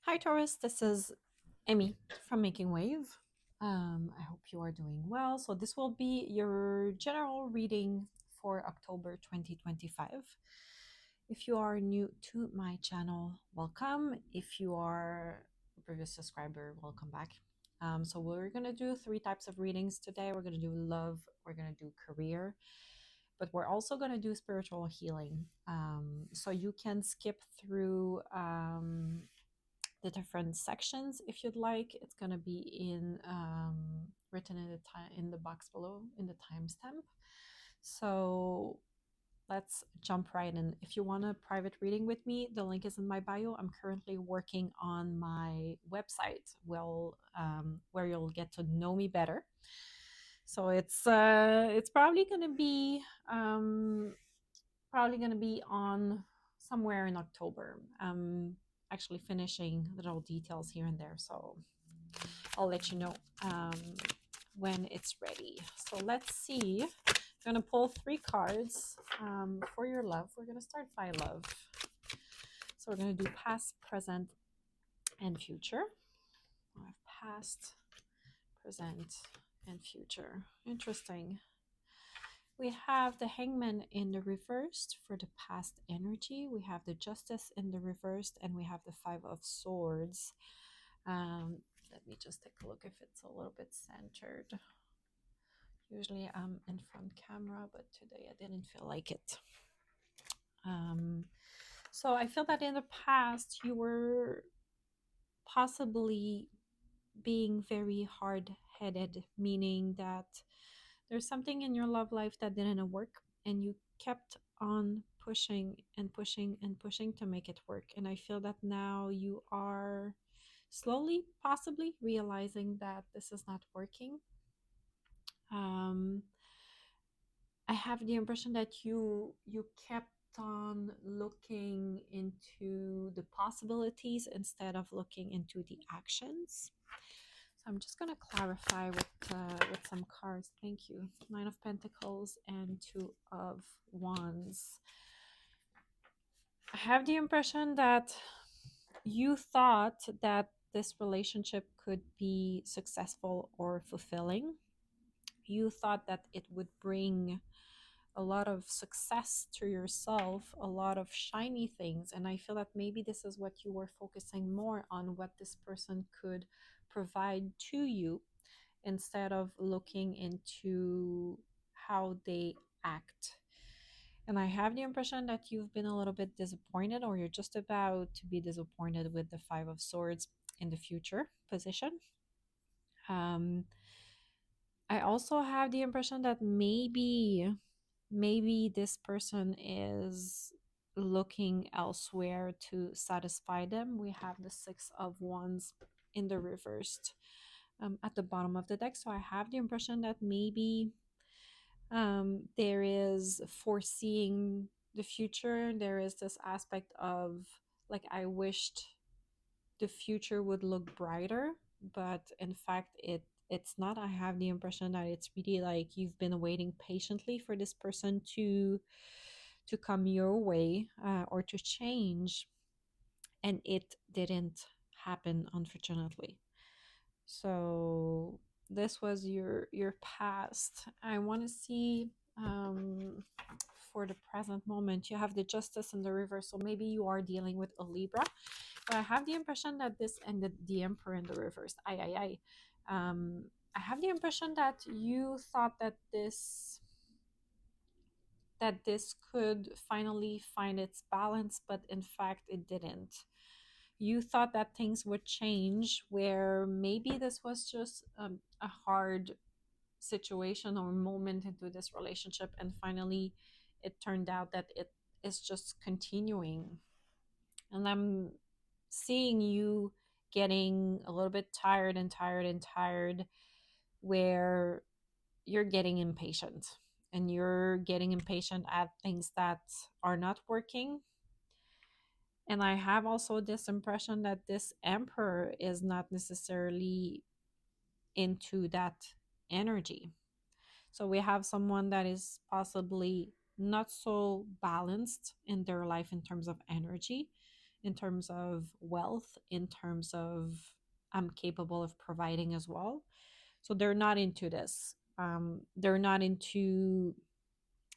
Hi Taurus, this is Emmy from Making Wave. I hope you are doing well. So this will be your general reading for October 2025. If you are new to my channel, welcome. If you are a previous subscriber, welcome back. So we're gonna do three types of readings today. We're gonna do love, we're gonna do career, but we're also gonna do spiritual healing. So you can skip through the different sections if you'd like. It's going to be in written in the time in the box below in the timestamp. So let's jump right in. If you want a private reading with me, the link is in my bio. I'm currently working on my website, where you'll get to know me better. So it's probably gonna be on somewhere in October. Actually finishing little details here and there, so I'll let you know when it's ready. So let's see. I'm gonna pull three cards for your love. We're gonna start by love. So we're gonna do past, present, and future. I have past, present, and future. Interesting. We have the Hangman in the reversed for the past energy. We have the Justice in the reversed, and we have the Five of Swords. Let me just take a look if it's a little bit centered. Usually I'm in front camera, but today I didn't feel like it. So I feel that in the past you were possibly being very hard-headed, meaning that there's something in your love life that didn't work, and you kept on pushing and pushing and pushing to make it work. And I feel that now you are slowly, possibly realizing that this is not working. Um, I have the impression that you kept on looking into the possibilities instead of looking into the actions. So I'm just going to clarify with some cards. Thank you. Nine of Pentacles and Two of Wands. I have the impression that you thought that this relationship could be successful or fulfilling. You thought that it would bring a lot of success to yourself, a lot of shiny things. And I feel that maybe this is what you were focusing more on, what this person could provide to you, instead of looking into how they act. And I have the impression that you've been a little bit disappointed, or you're just about to be disappointed with the Five of Swords in the future position. Um, I also have the impression that maybe this person is looking elsewhere to satisfy them. We have the Six of Wands in the reversed at the bottom of the deck. So I have the impression that maybe there is foreseeing the future. There is this aspect of, like, I wished the future would look brighter, but in fact it's not. I have the impression that it's really like you've been waiting patiently for this person to come your way, or to change, and it didn't happen, unfortunately. So this was your past. I want to see, for the present moment, you have the Justice in the reverse, so maybe you are dealing with a Libra, but I have the impression that this ended the Emperor in the reverse. I have the impression that you thought that this could finally find its balance, but in fact it didn't. You thought that things would change, where maybe this was just a hard situation or moment into this relationship, and finally it turned out that it is just continuing. And I'm seeing you getting a little bit tired and tired and tired, where you're getting impatient, and you're getting impatient at things that are not working. And I have also this impression that this Emperor is not necessarily into that energy. So we have someone that is possibly not so balanced in their life in terms of energy, in terms of wealth, in terms of I'm capable of providing as well. So they're not into this. They're not into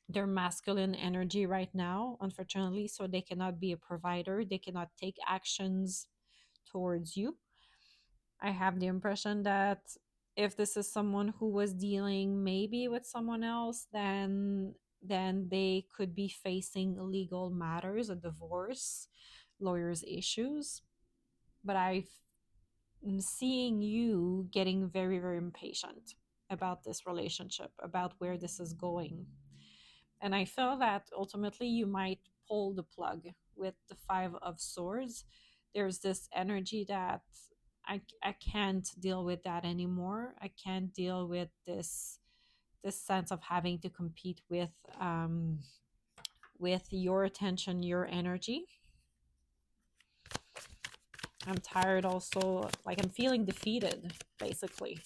their masculine energy right now, unfortunately. So they cannot be a provider. They cannot take actions towards you. I have the impression that if this is someone who was dealing maybe with someone else, then they could be facing legal matters, a divorce, lawyers issues. But I'm seeing you getting very, very impatient about this relationship, about where this is going. And I feel that ultimately you might pull the plug with the Five of Swords. There's this energy that I can't deal with that anymore. I can't deal with this sense of having to compete with your attention, your energy. I'm tired also, like I'm feeling defeated, basically.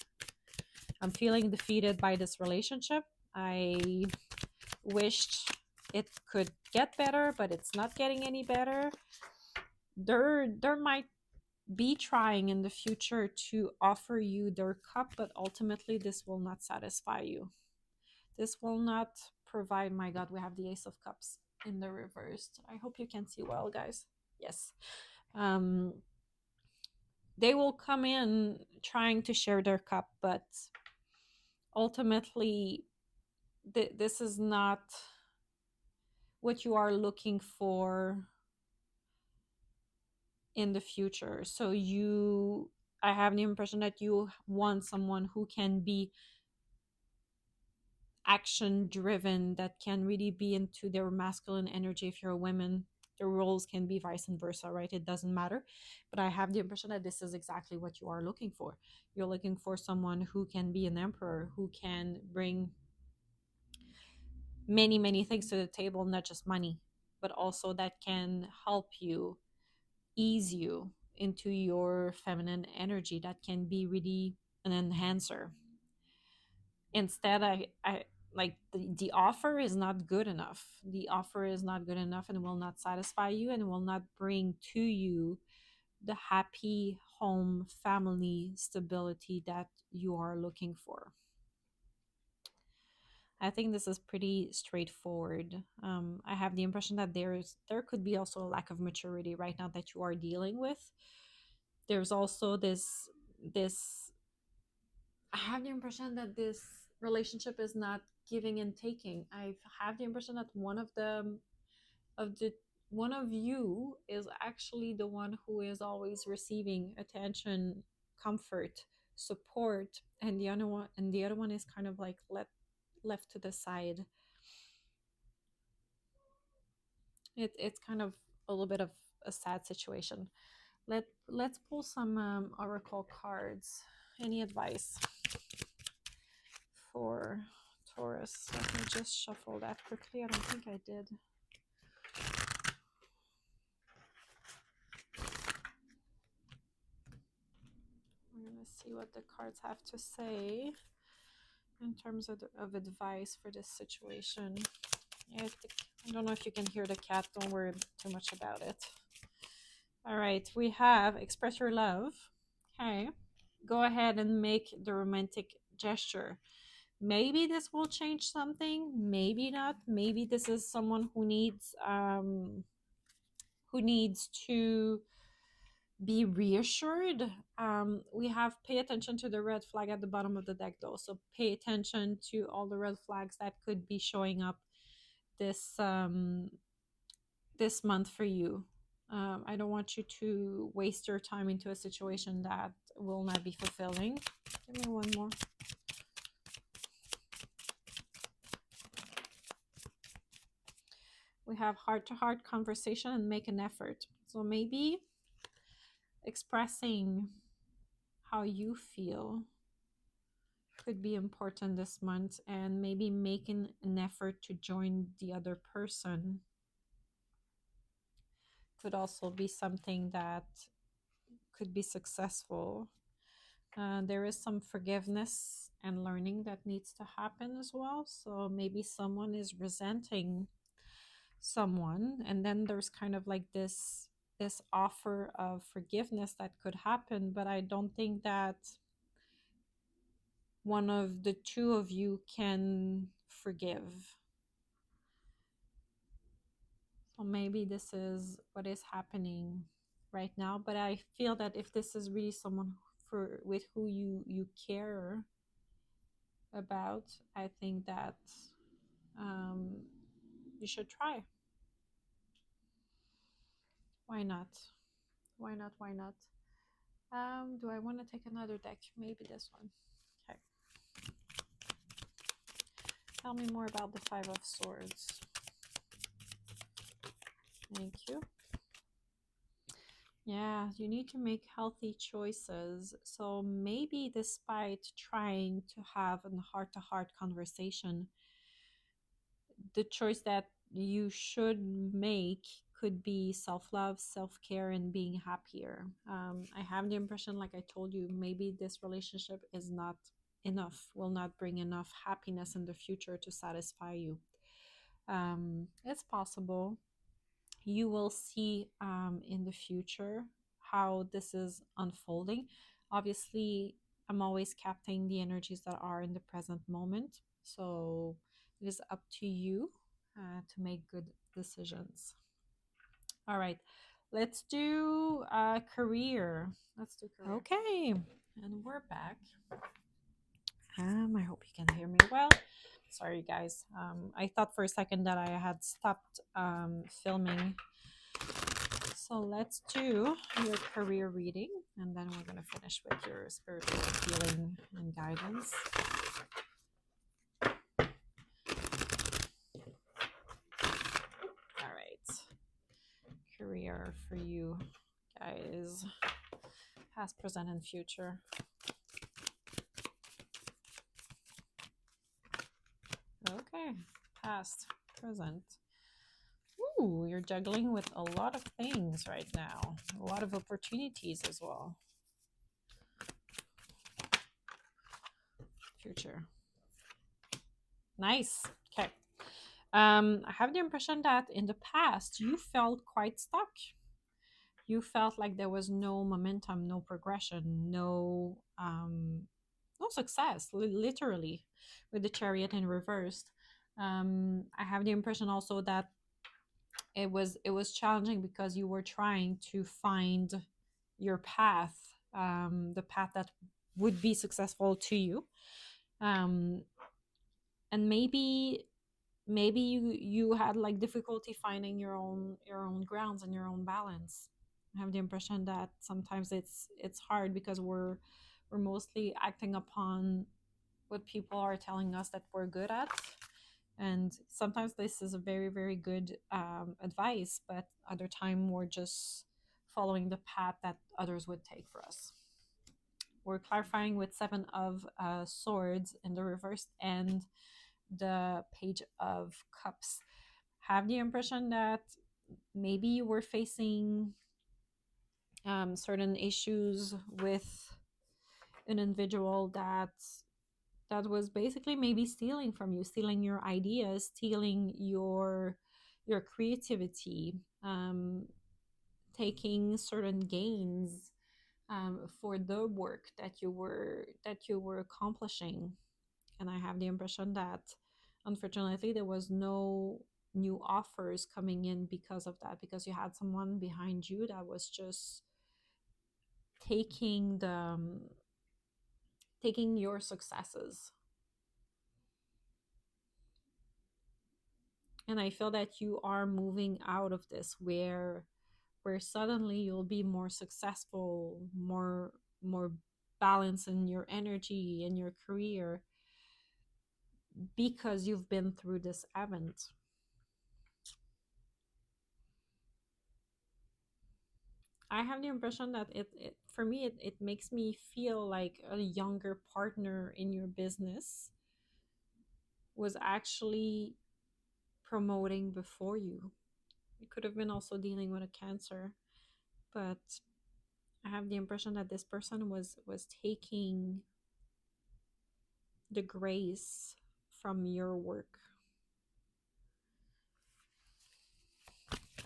I'm feeling defeated by this relationship. I wished it could get better, but it's not getting any better. There might be trying in the future to offer you their cup, but ultimately this will not satisfy you. This will not provide. My God, we have the Ace of Cups in the reversed. I hope you can see well, guys. Yes. Um, they will come in trying to share their cup, but ultimately, this is not what you are looking for in the future. So I have the impression that you want someone who can be action driven, that can really be into their masculine energy. If you're a woman, the roles can be vice versa, right? It doesn't matter. But I have the impression that this is exactly what you are looking for. You're looking for someone who can be an emperor, who can bring many, many things to the table, not just money, but also that can help you, ease you into your feminine energy, that can be really an enhancer. Instead, I like the offer is not good enough. The offer is not good enough and will not satisfy you and will not bring to you the happy home family stability that you are looking for. I think this is pretty straightforward. I have the impression that there could be also a lack of maturity right now that you are dealing with. There's also this I have the impression that this relationship is not giving and taking. I have the impression that of the one of you is actually the one who is always receiving attention, comfort, support, and the other one is kind of like left to the side. It's kind of a little bit of a sad situation. Let's pull some oracle cards. Any advice for Taurus? Let me just shuffle that quickly. I don't think I did. We're gonna see what the cards have to say in terms of advice for this situation. Yeah, I don't know if you can hear the cat. Don't worry too much about it. All right, we have express your love. Okay, go ahead and make the romantic gesture. Maybe this will change something, maybe not. Maybe this is someone who needs to be reassured. We have pay attention to the red flag at the bottom of the deck though, so pay attention to all the red flags that could be showing up this this month for you. I don't want you to waste your time into a situation that will not be fulfilling. Give me one more. We have heart-to-heart conversation and make an effort. So maybe expressing how you feel could be important this month, and maybe making an effort to join the other person could also be something that could be successful. There is some forgiveness and learning that needs to happen as well. So maybe someone is resenting someone, and then there's kind of like this this offer of forgiveness that could happen, but I don't think that one of the two of you can forgive. So maybe this is what is happening right now, but I feel that if this is really someone for with who you care about, I think that um, you should try. Why not? Why not? Why not? Do I want to take another deck? Maybe this one. Okay. Tell me more about the Five of Swords. Thank you. Yeah, you need to make healthy choices. So maybe despite trying to have a heart-to-heart conversation, the choice that you should make could be self-love, self-care, and being happier. I have the impression, like I told you, maybe this relationship is not enough, will not bring enough happiness in the future to satisfy you. It's possible. You will see in the future how this is unfolding. Obviously, I'm always capturing the energies that are in the present moment. So it is up to you to make good decisions. All right, let's do career. Let's do career. Okay, and we're back. I hope you can hear me well. Sorry, guys. I thought for a second that I had stopped filming. So let's do your career reading, and then we're going to finish with your spiritual healing and guidance. All right. Career for you guys. Past, present, and future. Okay. Past, present. Ooh, you're juggling with a lot of things right now. A lot of opportunities as well. Future. Nice. Okay. I have the impression that in the past you felt quite stuck. You felt like there was no momentum, no progression, no success, literally, with the Chariot in reversed. I have the impression also that it was challenging because you were trying to find your path, the path that would be successful to you, um, and maybe you had like difficulty finding your own grounds and your own balance. I have the impression that sometimes it's hard because we're mostly acting upon what people are telling us that we're good at, and sometimes this is a very very good advice, but other time we're just following the path that others would take for us. We're clarifying with Seven of Swords in the reverse and the Page of Cups. Have the impression that maybe you were facing certain issues with an individual that was basically maybe stealing from you, stealing your ideas, stealing your creativity, taking certain gains for the work that you were accomplishing. And I have the impression that unfortunately there was no new offers coming in because of that, because you had someone behind you that was just taking taking your successes. And I feel that you are moving out of this where suddenly you'll be more successful, more balance in your energy in your career, because you've been through this event. I have the impression that it for me it makes me feel like a younger partner in your business was actually promoting before you. It could have been also dealing with a cancer, but I have the impression that this person was taking the grace from your work.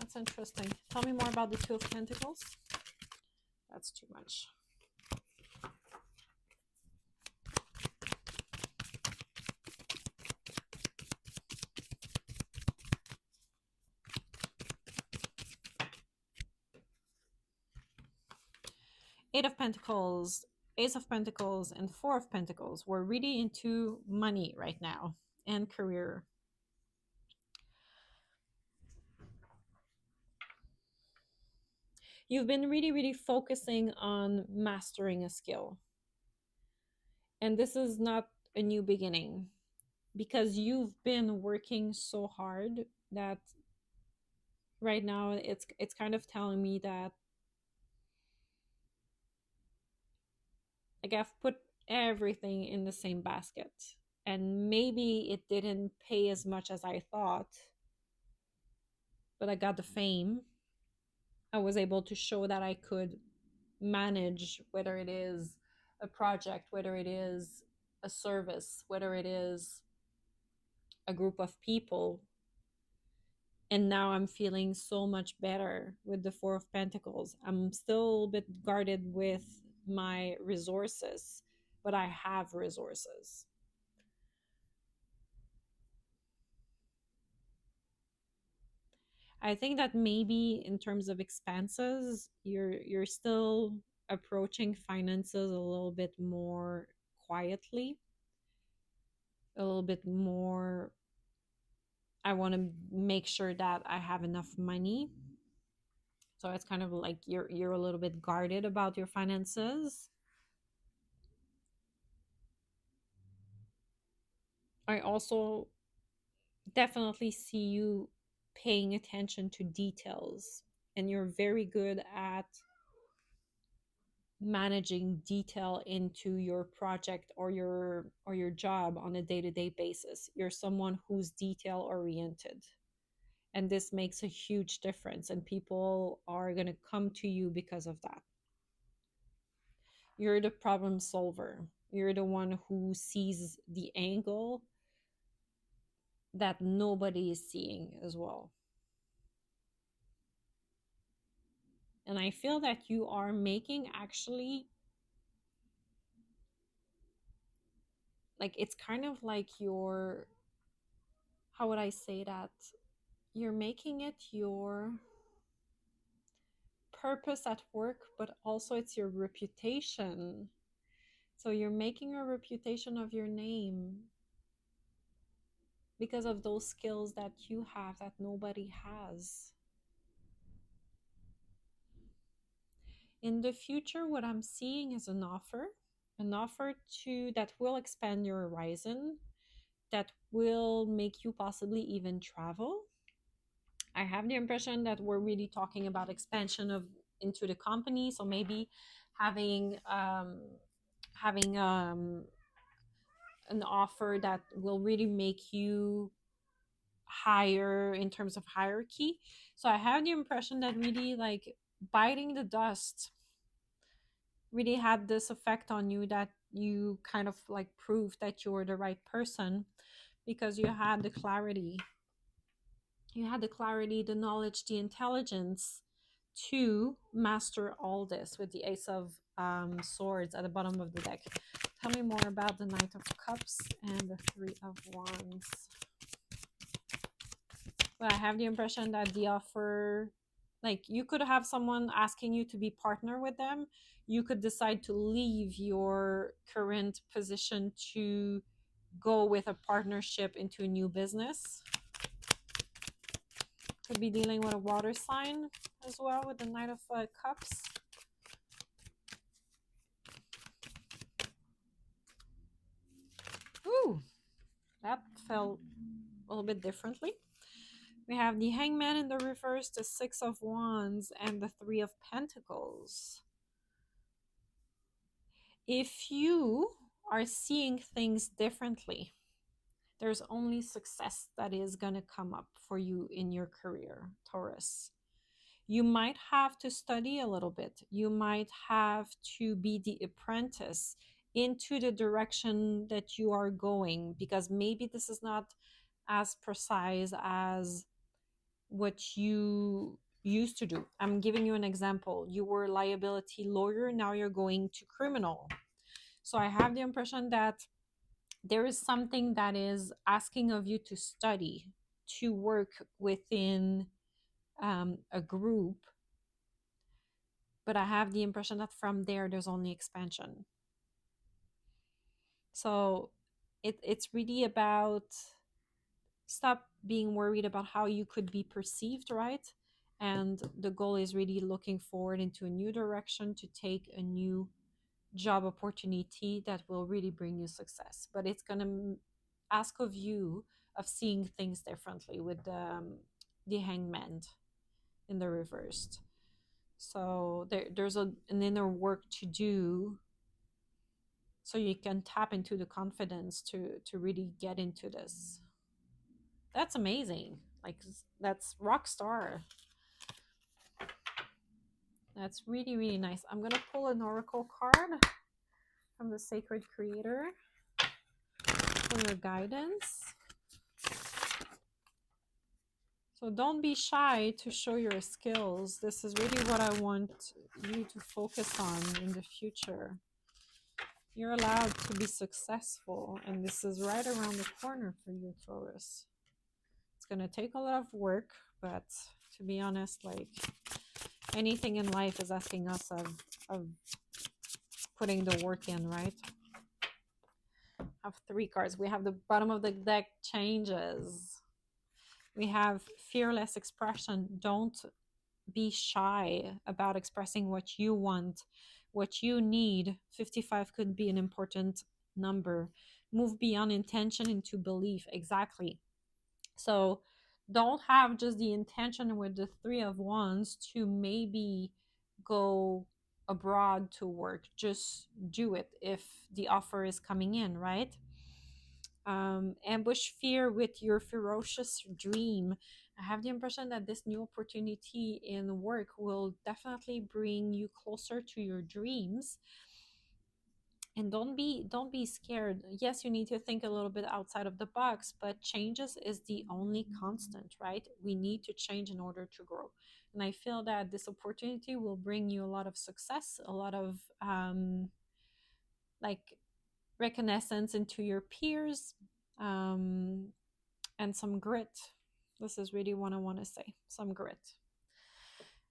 That's interesting. Tell me more about the Two of Pentacles. That's too much. Eight of Pentacles, Ace of Pentacles, and Four of Pentacles. We're really into money right now and career. You've been really, really focusing on mastering a skill. And this is not a new beginning because you've been working so hard that right now it's kind of telling me that like I've put everything in the same basket and maybe it didn't pay as much as I thought, but I got the fame. I was able to show that I could manage, whether it is a project, whether it is a service, whether it is a group of people. And now I'm feeling so much better with the Four of Pentacles. I'm still a bit guarded with my resources, but I have resources. I think that maybe in terms of expenses, you're still approaching finances a little bit more quietly, a little bit more. I want to make sure that I have enough money. So it's kind of like you're a little bit guarded about your finances. I also definitely see you paying attention to details, and you're very good at managing detail into your project or your job on a day-to-day basis. You're someone who's detail oriented, and this makes a huge difference, and people are going to come to you because of that. You're the problem solver. You're the one who sees the angle that nobody is seeing as well. And I feel that you are making actually, like, it's kind of like your, how would I say that? You're making it your purpose at work, but also it's your reputation. So you're making a reputation of your name because of those skills that you have that nobody has. In the future, what I'm seeing is an offer to that will expand your horizon, that will make you possibly even travel. I have the impression that we're really talking about expansion of into the company. So maybe having having an offer that will really make you higher in terms of hierarchy. So I have the impression that really like biting the dust really had this effect on you, that you kind of like proved that you were the right person because you had the clarity, the knowledge, the intelligence to master all this with the Ace of Swords at the bottom of the deck. Tell me more about the Knight of Cups and the Three of Wands. Well, I have the impression that the offer, like you could have someone asking you to be partner with them. You could decide to leave your current position to go with a partnership into a new business. Could be dealing with a water sign as well with the Knight of Cups. Ooh, that felt a little bit differently. We have the Hangman in the reverse, the Six of Wands, and the Three of Pentacles. If you are seeing things differently, there's only success that is going to come up for you in your career, Taurus. You might have to study a little bit. You might have to be the apprentice into the direction that you are going, because maybe this is not as precise as what you used to do. I'm giving you an example. You were a liability lawyer, now you're going to criminal. So I have the impression that there is something that is asking of you to study, to work within a group, but I have the impression that from there's only expansion. So it's really about stop being worried about how you could be perceived, right? And the goal is really looking forward into a new direction to take a new job opportunity that will really bring you success. But it's going to ask of you of seeing things differently with the hangman in the reversed. So there's an inner work to do so you can tap into the confidence to really get into this. That's amazing. Like, that's rock star. That's really, really nice. I'm gonna pull an oracle card from the Sacred Creator for your guidance. So don't be shy to show your skills. This is really what I want you to focus on in the future. You're allowed to be successful, and this is right around the corner for you, Taurus. It's gonna take a lot of work, but to be honest, like, anything in life is asking us of putting the work in, right? I have 3 cards. We have the bottom of the deck changes. We have fearless expression. Don't be shy about expressing what you want, what you need. 55 could be an important number. Move beyond intention into belief. Exactly. So don't have just the intention with the 3 of Wands to maybe go abroad to work. Just do it if the offer is coming in, right? Ambush fear with your ferocious dream. I have the impression that this new opportunity in work will definitely bring you closer to your dreams. And don't be scared. Yes, you need to think a little bit outside of the box, but changes is the only constant, right? We need to change in order to grow. And I feel that this opportunity will bring you a lot of success, a lot of like reconnaissance into your peers, um, and some grit. This is really what I want to say. Some grit.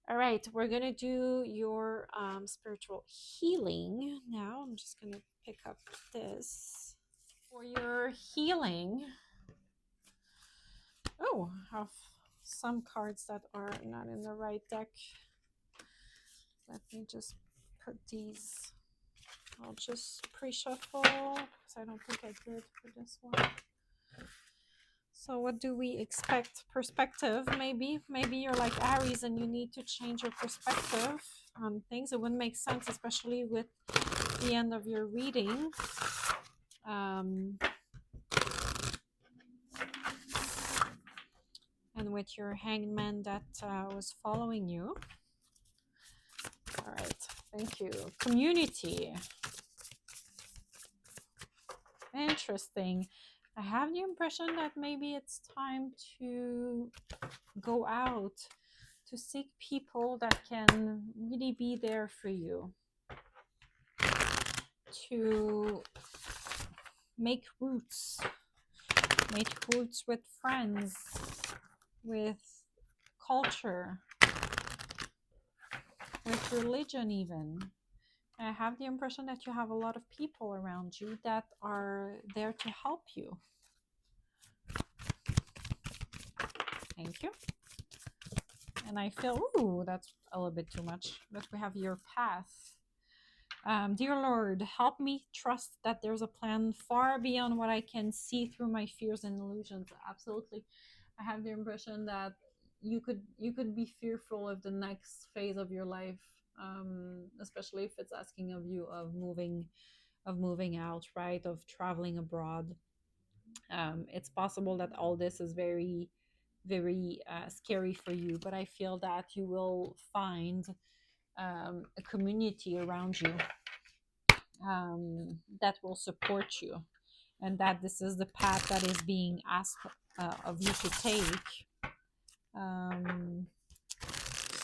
All right, we're gonna do your spiritual healing now. I'm just gonna pick up this for your healing. Oh, I have some cards that are not in the right deck. Let me just put these. I'll just pre-shuffle because I don't think I did for this one. So what do we expect? Perspective, maybe. Maybe you're like Aries and you need to change your perspective on things. It wouldn't make sense, especially with the end of your reading. And with your hangman that was following you. All right, thank you. Community. Interesting. I have the impression that maybe it's time to go out, to seek people that can really be there for you, to make roots with friends, with culture, with religion even. I have the impression that you have a lot of people around you that are there to help you. Thank you. And I feel, ooh, that's a little bit too much. But we have your path. Dear Lord, help me trust that there's a plan far beyond what I can see through my fears and illusions. Absolutely. I have the impression that you could be fearful of the next phase of your life, especially if it's asking of you of moving out, right? Of traveling abroad. It's possible that all this is very, very scary for you, but I feel that you will find a community around you that will support you, and that this is the path that is being asked of you to take. Um,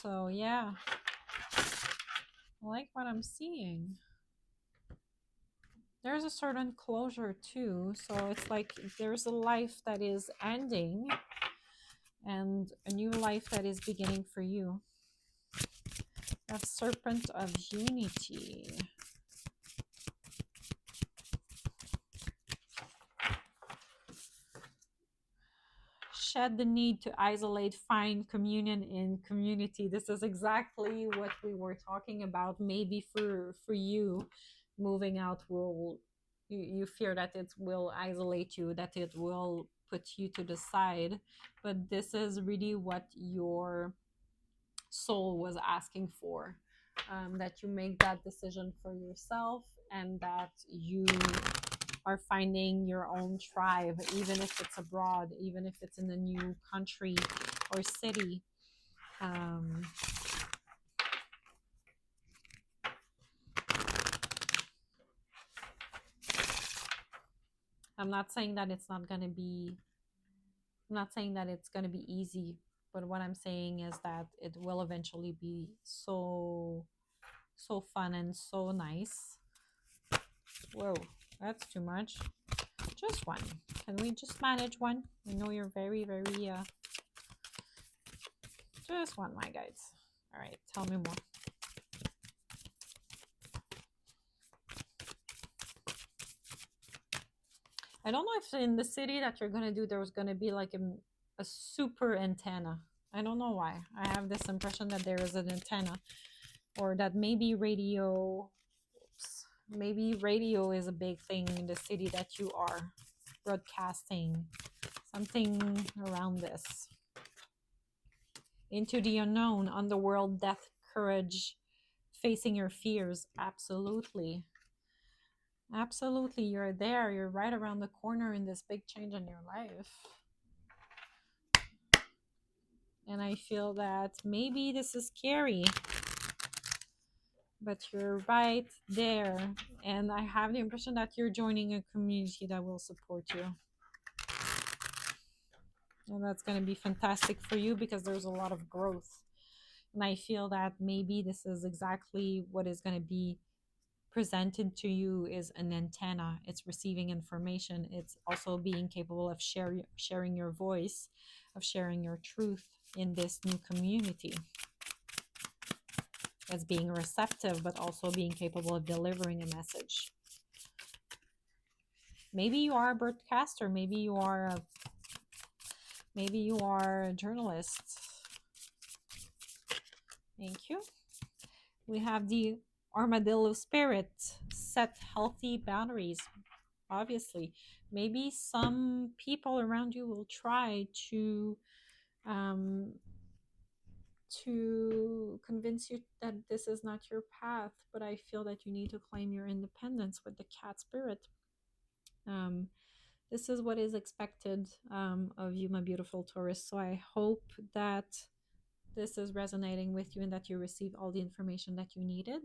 so yeah, I like what I'm seeing. There's a certain closure too. So it's like there's a life that is ending and a new life that is beginning for you. That Serpent of Unity. Shed the need to isolate, find communion in community. This is exactly what we were talking about. Maybe for you, moving out will you fear that it will isolate you, that it will put you to the side, but this is really what your soul was asking for. That you make that decision for yourself and that you are finding your own tribe, even if it's abroad, even if it's in a new country or city. Um, I'm not saying that it's not going to be, I'm not saying that it's going to be easy, but what I'm saying is that it will eventually be so fun and so nice. Whoa, that's too much. Just one. Can we just manage one? I know you're very just one, my guys. All right, tell me more. I don't know if in the city that you're gonna do, there's gonna be like a super antenna. I don't know why. I have this impression that there is an antenna, or that maybe radio. Oops, maybe radio is a big thing in the city that you are broadcasting. Something around this. Into the unknown, underworld, death, courage, facing your fears. Absolutely. Absolutely. You're there. You're right around the corner in this big change in your life. And I feel that maybe this is scary, but you're right there. And I have the impression that you're joining a community that will support you. And that's going to be fantastic for you because there's a lot of growth. And I feel that maybe this is exactly what is going to be presented to you is an antenna. It's receiving information. It's also being capable of sharing your voice, of sharing your truth in this new community. As being receptive, but also being capable of delivering a message. Maybe you are a broadcaster. Maybe you are a journalist. Thank you. We have the armadillo spirit. Set healthy boundaries. Obviously, maybe some people around you will try um, to convince you that this is not your path, but I feel that you need to claim your independence with the cat spirit. Um, this is what is expected of you, my beautiful Taurus. So I hope that this is resonating with you and that you receive all the information that you needed.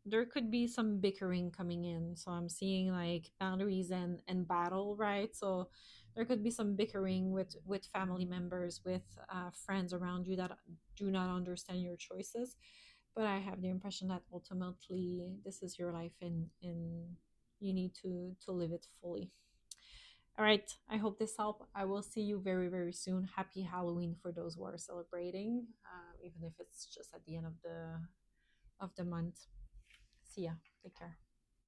There could be some bickering coming in. So I'm seeing like boundaries and battle, right? So there could be some bickering with family members, with friends around you that do not understand your choices. But I have the impression that ultimately this is your life and you need to live it fully. All right, I hope this helped. I will see you very soon. Happy Halloween for those who are celebrating, even if it's just at the end of the month. See ya. Take care.